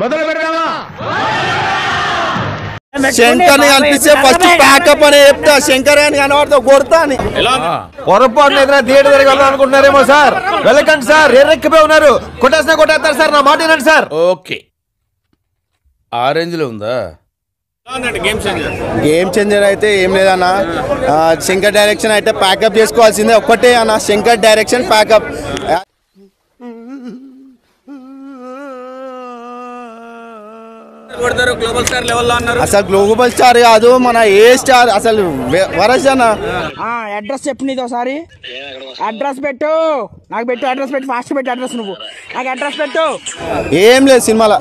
మొదలు పెడదామా? శంకర్ ని కనిపిస్తే ఫస్ట్ ప్యాకప్ అని చెప్తా, శంకర్ అని కనబడతా కొడతా అని. పొరపాటున ఏదైనా థియేటర్ దగ్గర వెళ్ళాలనుకుంటున్నారేమో సార్, వెళ్ళకండి సార్, ఎర్రెక్కిపోయి ఉన్నారు, కొట్టేసినా కొట్టేస్తారు సార్, నా మాట వినండి సార్. ఓకే, ఆరెంజ్ లో ఉందా గేమ్ చేంజర్ అయితే ఏం లేదన్నా, శంకర్ డైరెక్షన్ అయితే ప్యాకప్ చేసుకోవాల్సిందే ఒక్కటే అన్న, శంకర్ డైరెక్షన్ ప్యాకప్. అసలు గ్లోబల్ స్టార్ కాదు, మన ఏ స్టార్ అసలు వరస్ అన్న. అడ్రస్ చెప్పు, నీది ఒకసారి అడ్రస్ పెట్టు, నాకు పెట్టు అడ్రస్ పెట్టు, ఫాస్ట్ పెట్టు అడ్రస్, నువ్వు నాకు అడ్రస్ పెట్టు. ఏం లేదు సినిమాలో,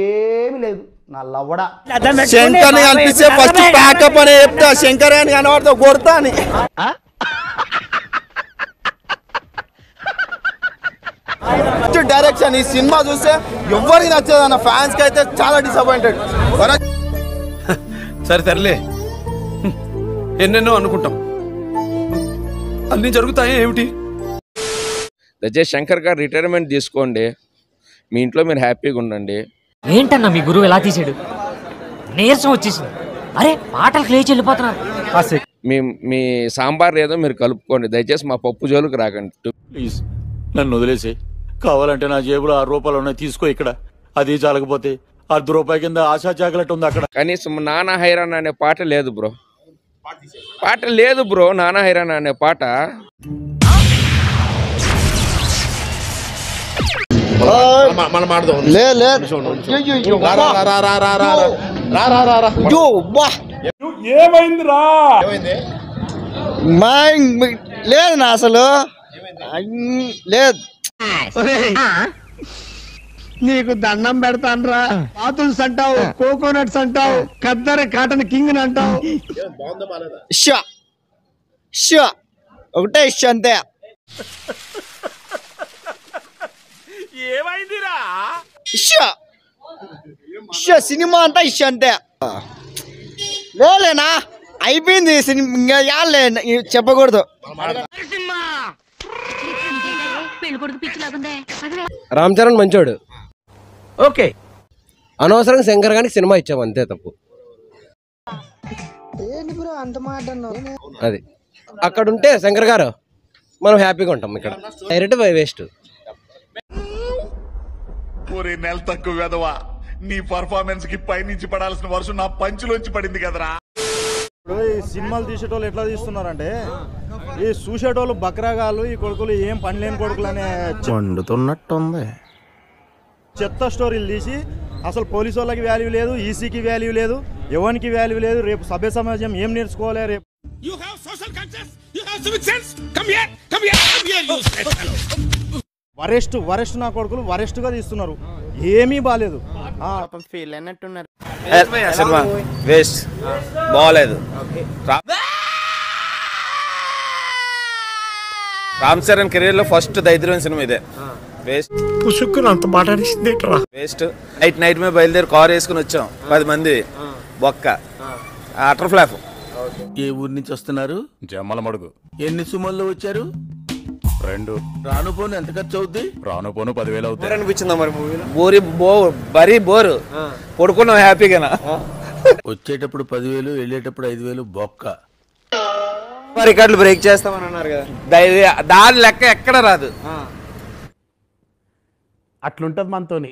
ఏమి లేదు. శంకర్ ని కనిపిస్తే ఫస్ట్ ప్యాకప్ అని చెప్తా, శంకర్ అని కనబడతా కొడతా అని. డైరెక్షన్ ఈ సినిమా చూస్తే ఎవరికి నచ్చదు అన్న, ఫ్యాన్స్ కి అయితే చాలా డిసప్పాయింటెడ్. సరే తరలే, ఎన్నెన్నో అనుకుంటాం, అన్ని జరుగుతాయి ఏమిటి? దయచేసి శంకర్ గారు రిటైర్మెంట్ తీసుకోండి, మీ ఇంట్లో మీరు హ్యాపీగా ఉండండి. ఏంటన్నా మీ గురువు ఎలా తీసాడు, నీరసం వచ్చేసింది. అరే పాటలు లేచి వెళ్ళిపోతున్నారు. మీ సాంబార్ ఏదో మీరు కలుపుకోండి, దయచేసి మా పప్పు జోలికి రాకండి. ప్లీజ్ నన్ను వదిలేసి, కావాలంటే నా జేబులో 6 రూపాయలు ఉన్నాయి, తీసుకో. ఇక్కడ అది చాలకపోతే ₹1 కింద ఆశా చాకలెట్ ఉంది అక్కడ. కనీసం నానా హైరాన్ అనే పాట లేదు బ్రో, పాట లేదు బ్రో, నానా హైరాన్ అనే పాట. ఏమైందిరా? లేదు నా అసలు లేదు. నీకు దండం పెడతాన్రా, పాతుల్స్ అంటావు, కోకోనట్స్ అంటావు, ఖద్దర్ కాటన్ కింగ్ అంటావు. ఒకటే ఇష్ట అంతే. ఏమైందిరా? సినిమా అంతా ఇష్ట అంతే. లేనా అయిపోయింది సినిమా, చెప్పకూడదు. రామ్ చరణ్ మంచోడు, ఓకే, అనవసరంగా శంకర్ గారికి సినిమా ఇచ్చాం, అంతే తప్పు. అది అక్కడ ఉంటే శంకర్ గారు మనం హ్యాపీగా ఉంటాం, ఇక్కడ డైరెక్ట్ వేస్ట్. నెల తక్కువ కదవా, నీ పర్ఫార్మెన్స్ కి పైనుంచి పడాల్సిన వర్షం నా పంచులోంచి పడింది కదరా. ఈ సినిమాలు తీసేటోళ్ళు ఎట్లా తీస్తున్నారంటే, ఈ చూసేటోళ్ళు బక్రాగాళ్ళు, ఈ కొడుకులు ఏం పని లేని కొడుకులు అనే వండుతున్నట్టుంది. చెత్త స్టోరీలు తీసి అసలు పోలీసు వాళ్ళకి వాల్యూ లేదు, ఈసీకి వాల్యూ లేదు, ఎవరికి వాల్యూ లేదు. రేపు సభ్య సమాజం ఏం నేర్చుకోవాలి? రేపు వరెస్ట్ నా కొడుకులు వరెస్ట్ గా తీస్తున్నారు, ఏమీ బాలేదు. ఫీల్ అయినట్టున్నారు. సినిమా వేస్ట్, బాగోలేదు. రామ్ చరణ్ కెరీర్ లో ఫస్ట్ దైద్రమైన సినిమా ఇదే. వేస్ట్, అంత మాట్లాడింది వేస్ట్. నైట్ మీద బయలుదేరి కార్ వేసుకుని వచ్చాం 10 మంది, బొక్క అటర్ ఫ్లాప్. ఏ ఊరి నుంచి వస్తున్నారు? జమ్మలమడుగు. ఎన్ని సుమల్లో వచ్చారు? 2. రాను పోను ఎంత ఖర్చు అవుద్ది? రాను పోను 10,000 అవుతుంది. అనిపించిందా మరి మూవీలో? బరీ బోరు, పడుకున్నాం హ్యాపీగా. వచ్చేటప్పుడు 10,000, వెళ్ళేటప్పుడు 5,000 బొక్క. రికార్డులు బ్రేక్ చేస్తామని అన్నారు కదా, దాని లెక్క ఎక్కడ రాదు. అట్లుంటది మనతోని.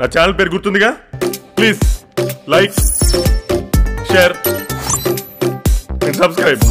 నా ఛానల్ పేరు గుర్తుందిగా, please like, share and subscribe.